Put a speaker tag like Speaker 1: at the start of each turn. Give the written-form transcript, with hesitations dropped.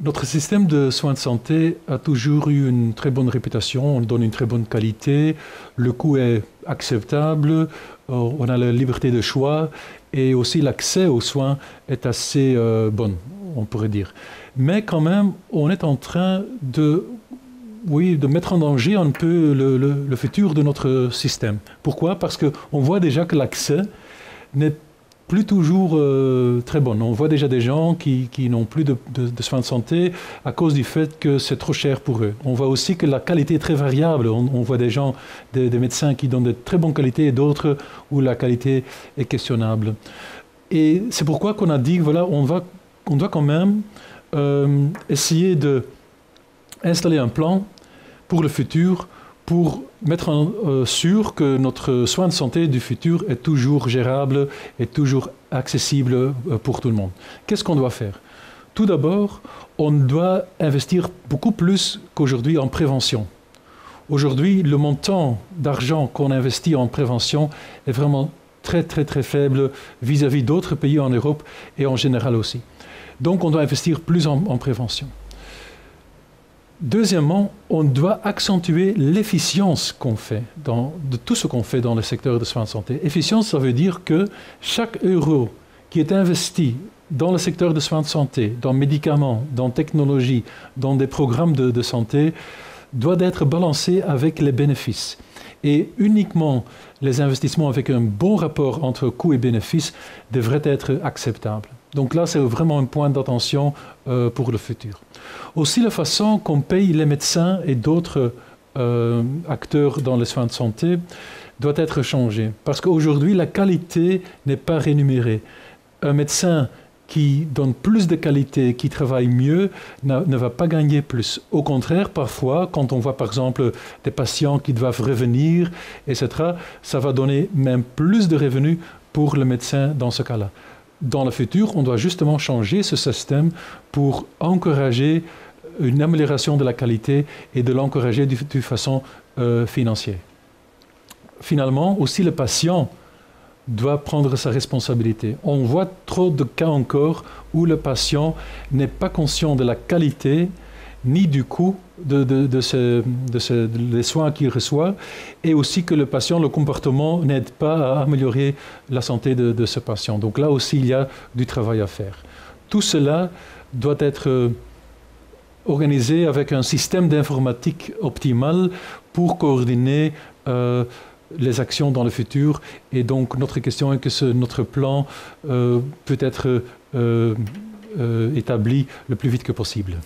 Speaker 1: Notre système de soins de santé a toujours eu une très bonne réputation, on donne une très bonne qualité, le coût est acceptable, on a la liberté de choix et aussi l'accès aux soins est assez bon, on pourrait dire. Mais quand même, on est en train de mettre en danger un peu le futur de notre système. Pourquoi? Parce qu'on voit déjà que l'accès n'est plus toujours très bon. On voit déjà des gens qui n'ont plus de soins de santé à cause du fait que c'est trop cher pour eux. On voit aussi que la qualité est très variable. On voit des gens, des médecins qui donnent de très bonnes qualités et d'autres où la qualité est questionnable. Et c'est pourquoi qu'on a dit que voilà, on doit quand même essayer d'installer un plan pour le futur pour mettre sûr que notre soin de santé du futur est toujours gérable et toujours accessible pour tout le monde. Qu'est-ce qu'on doit faire? Tout d'abord, on doit investir beaucoup plus qu'aujourd'hui en prévention. Aujourd'hui, le montant d'argent qu'on investit en prévention est vraiment très faible vis-à-vis d'autres pays en Europe et en général aussi. Donc on doit investir plus en prévention. Deuxièmement, on doit accentuer l'efficience qu'on fait, de tout ce qu'on fait dans le secteur de soins de santé. Efficience, ça veut dire que chaque euro qui est investi dans le secteur de soins de santé, dans médicaments, dans technologie, dans des programmes de santé, doit être balancé avec les bénéfices. Et uniquement les investissements avec un bon rapport entre coûts et bénéfices devraient être acceptables. Donc là, c'est vraiment un point d'attention pour le futur. Aussi, la façon qu'on paye les médecins et d'autres acteurs dans les soins de santé doit être changée. Parce qu'aujourd'hui, la qualité n'est pas rémunérée. Un médecin qui donne plus de qualité, qui travaille mieux, ne va pas gagner plus. Au contraire, parfois, quand on voit par exemple des patients qui doivent revenir, etc., ça va donner même plus de revenus pour le médecin dans ce cas-là. Dans le futur, on doit justement changer ce système pour encourager une amélioration de la qualité et de l'encourager de façon financière. Finalement, aussi le patient doit prendre sa responsabilité. On voit trop de cas encore où le patient n'est pas conscient de la qualité ni du coût des soins qu'il reçoit, et aussi que le patient, le comportement n'aide pas à améliorer la santé de ce patient. Donc là aussi, il y a du travail à faire. Tout cela doit être organisé avec un système d'informatique optimal pour coordonner les actions dans le futur. Et donc notre question est que notre plan peut être établi le plus vite que possible.